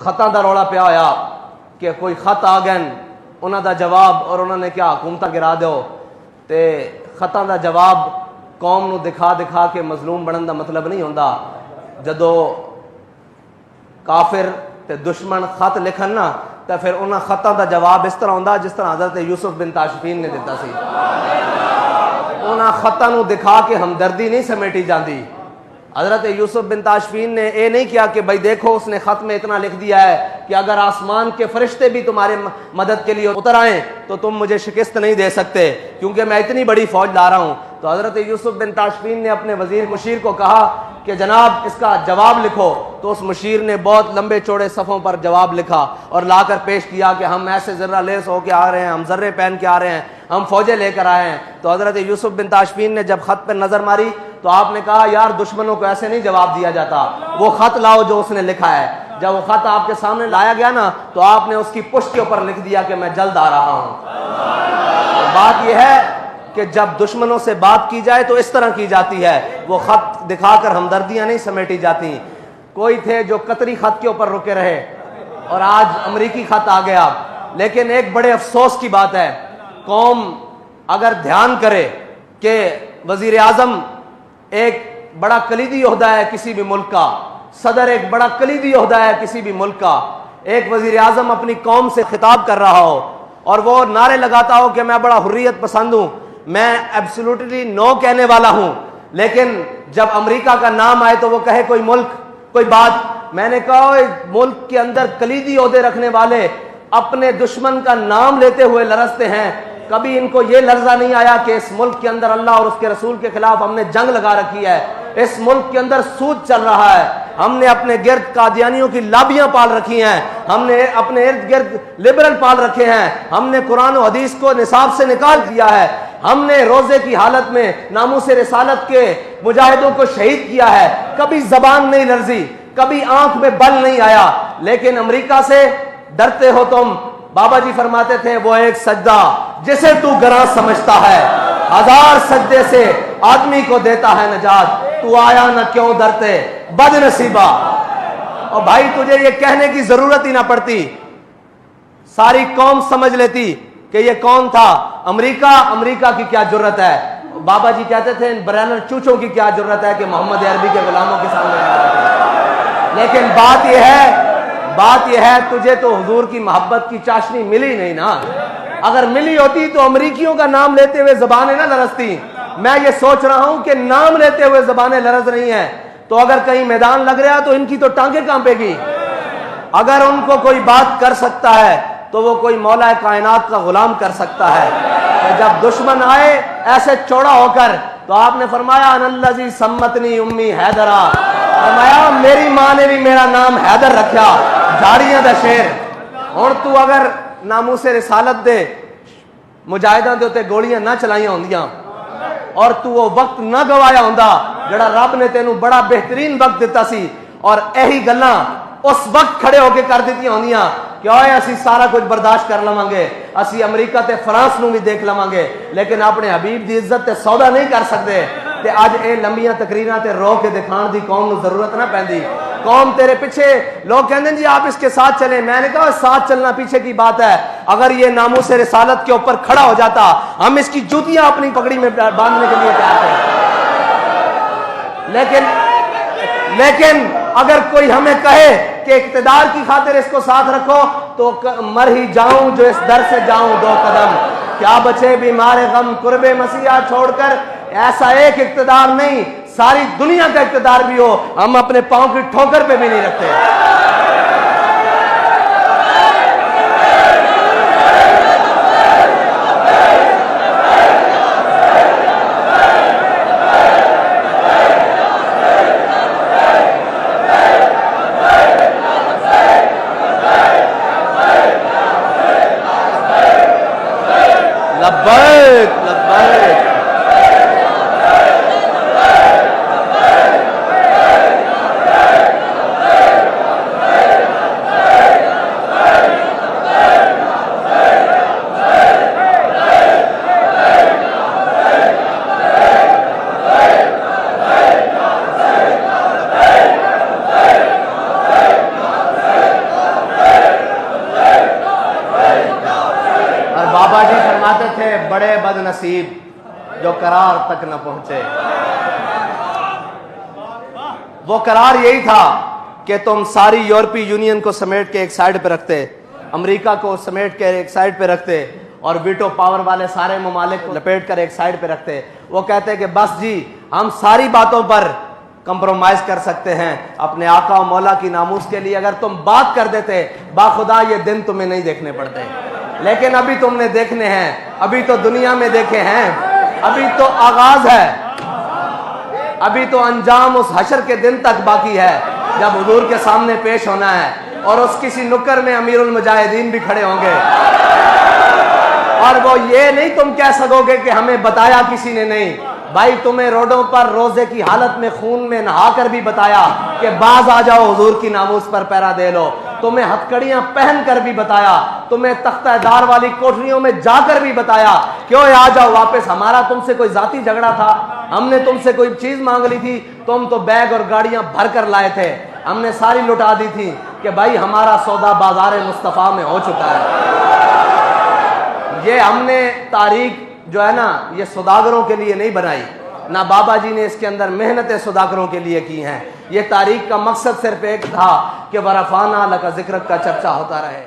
خطاں دا روڑا پیا ہویا کہ کوئی خط آ گئے انہاں دا جواب اور انہوں نے کیا حکومتاں گرا دیو تے خطاں دا جواب قوم نو دکھا دکھا کے مظلوم بنن دا مطلب نہیں ہوندا. جدو کافر تے دشمن خط لکھن نا تے پھر انہاں خطاں دا جواب اس طرح ہوندا جس طرح حضرت یوسف بن تاشفین نے دیتا سی. انہاں خطاں نو دکھا کے ہمدردی نہیں سمیٹی جاندی. حضرت یوسف بن تاشفین نے یہ نہیں کیا کہ بھائی دیکھو اس نے خط میں اتنا لکھ دیا ہے کہ اگر آسمان کے فرشتے بھی تمہارے مدد کے لیے اتر آئیں تو تم مجھے شکست نہیں دے سکتے کیونکہ میں اتنی بڑی فوج لا رہا ہوں. تو حضرت یوسف بن تاشفین نے اپنے وزیر مشیر کو کہا کہ جناب اس کا جواب لکھو. تو اس مشیر نے بہت لمبے چوڑے صفوں پر جواب لکھا اور لا کر پیش کیا کہ ہم ایسے ذرہ لیس ہو کے آ رہے ہیں, ہم ذرے پہن کے آ رہے ہیں, ہم فوجیں لے کر آئے ہیں. تو حضرت یوسف بن تاشفین نے جب خط پر نظر ماری تو آپ نے کہا یار دشمنوں کو ایسے نہیں جواب دیا جاتا, وہ خط لاؤ جو اس نے لکھا ہے. جب وہ خط آپ کے سامنے لایا گیا نا تو آپ نے اس کی پشت کے اوپر لکھ دیا کہ میں جلد آ رہا ہوں. بات یہ ہے کہ جب دشمنوں سے بات کی جائے تو اس طرح کی جاتی ہے, وہ خط دکھا کر ہمدردیاں نہیں سمیٹی جاتی. کوئی تھے جو قطری خط کے اوپر رکے رہے اور آج امریکی خط آ گیا. لیکن ایک بڑے افسوس کی بات ہے, قوم اگر دھیان کرے کہ وزیر اعظم ایک بڑا کلیدی عہدہ ہے کسی بھی ملک کا, صدر ایک بڑا کلیدی عہدہ ہے کسی بھی ملک کا, ایک وزیر اعظم اپنی قوم سے خطاب کر رہا ہو اور وہ نعرے لگاتا ہو کہ میں بڑا حریت پسند ہوں, میں ایبسولوٹلی نو کہنے والا ہوں, لیکن جب امریکہ کا نام آئے تو وہ کہے کوئی ملک کوئی بات. میں نے کہا ملک کے اندر کلیدی عہدے رکھنے والے اپنے دشمن کا نام لیتے ہوئے لرزتے ہیں. کبھی ان کو یہ لرزہ نہیں آیا کہ اس ملک کے اندر اللہ اور اس کے رسول کے خلاف ہم نے جنگ لگا رکھی ہے, اس ملک کے اندر سود چل رہا ہے, ہم نے اپنے گرد قادیانیوں کی لابیاں پال رکھی ہیں, ہم نے اپنے ارد گرد لبرل پال رکھے ہیں, ہم نے قرآن و حدیث کو نصاب سے نکال دیا ہے, ہم نے روزے کی حالت میں ناموس رسالت کے مجاہدوں کو شہید کیا ہے. کبھی زبان نہیں لرزی, کبھی آنکھ میں بل نہیں آیا. لیکن امریکہ سے ڈرتے ہو تم. بابا جی فرماتے تھے وہ ایک سجدہ جسے تو گراں سمجھتا ہے 1000 سجدے سے آدمی کو دیتا ہے نجات, تو آیا نہ کیوں ڈرتے بد نصیبہ. اور بھائی تجھے یہ کہنے کی ضرورت ہی نہ پڑتی, ساری قوم سمجھ لیتی کہ یہ کون تھا. امریکہ کی کیا جرت ہے. بابا جی کہتے تھے ان برینر چوچوں کی کیا جرت ہے کہ محمد عربی کے غلاموں کے سامنے آ رہے تھے. لیکن بات یہ ہے تجھے تو حضور کی محبت کی چاشنی ملی نہیں نا. اگر ملی ہوتی تو امریکیوں کا نام لیتے ہوئے زبانیں نہ لرزتی. میں یہ سوچ رہا ہوں کہ نام لیتے ہوئے زبانیں لرز رہی ہیں تو اگر کہیں میدان لگ رہا تو ان کی تو ٹانگیں کانپے گی. اگر ان کو کوئی بات کر سکتا ہے تو وہ کوئی مولا کائنات کا غلام کر سکتا ہے. جب دشمن آئے ایسے چوڑا ہو کر تو آپ نے فرمایا ان الذی سمتنی امی حیدرا, فرمایا میری ماں نے بھی میرا نام حیدر رکھا, جھاڑیاں دا شیر. اور تو اگر ناموس رسالت دے مجاہداں دے تے گولیاں نہ چلائیاں ہوندیاں اور تو وہ وقت نہ گوایا ہوندا جڑا رب نے تینوں بڑا بہترین وقت دیتا سی, اور یہی گلاں اس وقت کھڑے ہو کے کر دیتی ہوندیاں کہ اوئے اسی سارا کچھ برداشت کر لواں گے, اسی امریکہ تے فرانس نو بھی دیکھ لواں گے, لیکن اپنے حبیب دی عزت تے سودا نہیں کر سکتے. تے اج اے لمبیاں تقریراں تے رو کے دکھان دی قوم نو ضرورت نہ پیندی. قوم تیرے پیچھے لوگ کہندے جی آپ اس کے ساتھ چلیں. میں نے کہا ساتھ چلنا پیچھے کی بات ہے, اگر یہ ناموس رسالت کے اوپر کھڑا ہو جاتا ہم اس کی جوتیاں اپنی پگڑی میں باندھنے کے لیے تیار تھے. لیکن اگر کوئی ہمیں کہے کہ اقتدار کی خاطر اس کو ساتھ رکھو تو مر ہی جاؤں جو اس در سے جاؤں 2 قدم. کیا بچے بیمار غم قرب مسیحا چھوڑ کر. ایسا ایک اقتدار نہیں, ساری دنیا کا اقتدار بھی ہو ہم اپنے پاؤں کی ٹھوکر پہ بھی نہیں رکھتے. لبیک لبیک بد نصیب جو قرار تک نہ پہنچے. وہ قرار یہی تھا کہ تم ساری یورپی یونین کو سمیٹ کے ایک سائیڈ پہ رکھتے, امریکہ کو سمیٹ کے ایک سائیڈ پہ رکھتے, اور ویٹو پاور والے سارے ممالک کو لپیٹ کر ایک سائیڈ پہ رکھتے. وہ کہتے کہ بس جی ہم ساری باتوں پر کمپرومائز کر سکتے ہیں, اپنے آقا و مولا کی ناموس کے لیے اگر تم بات کر دیتے باخدا یہ دن تمہیں نہیں دیکھنے پڑتے. لیکن ابھی تم نے دیکھنے ہیں, ابھی تو دنیا میں دیکھے ہیں, ابھی تو آغاز ہے, ابھی تو انجام اس حشر کے دن تک باقی ہے جب حضور کے سامنے پیش ہونا ہے, اور اس کسی نکر میں امیر المجاہدین بھی کھڑے ہوں گے, اور وہ یہ نہیں تم کہہ سکو گے کہ ہمیں بتایا کسی نے نہیں. بھائی تمہیں روڈوں پر روزے کی حالت میں خون میں نہا کر بھی بتایا کہ باز آ جاؤ حضور کی ناموس پر پیرا دے لو. تمہیں ہتھکڑیاں پہن کر بھی بتایا, تمہیں تختہ دار والی کوٹریوں میں جا کر بھی بتایا کیوں آ جاؤ واپس. ہمارا تم سے کوئی ذاتی جھگڑا تھا, ہم نے تم سے کوئی چیز مانگ لی تھی, تم تو بیگ اور گاڑیاں بھر کر لائے تھے, ہم نے ساری لٹا دی تھی کہ بھائی ہمارا سودا بازار مصطفیٰ میں ہو چکا ہے. یہ ہم نے تاریخ جو ہے نا یہ سوداگروں کے لیے نہیں بنائی, نہ بابا جی نے اس کے اندر محنتیں سوداگروں کے لیے کی ہیں. یہ تاریخ کا مقصد صرف ایک تھا کہ ورفانہ لک ذکرک کا چرچا ہوتا رہے.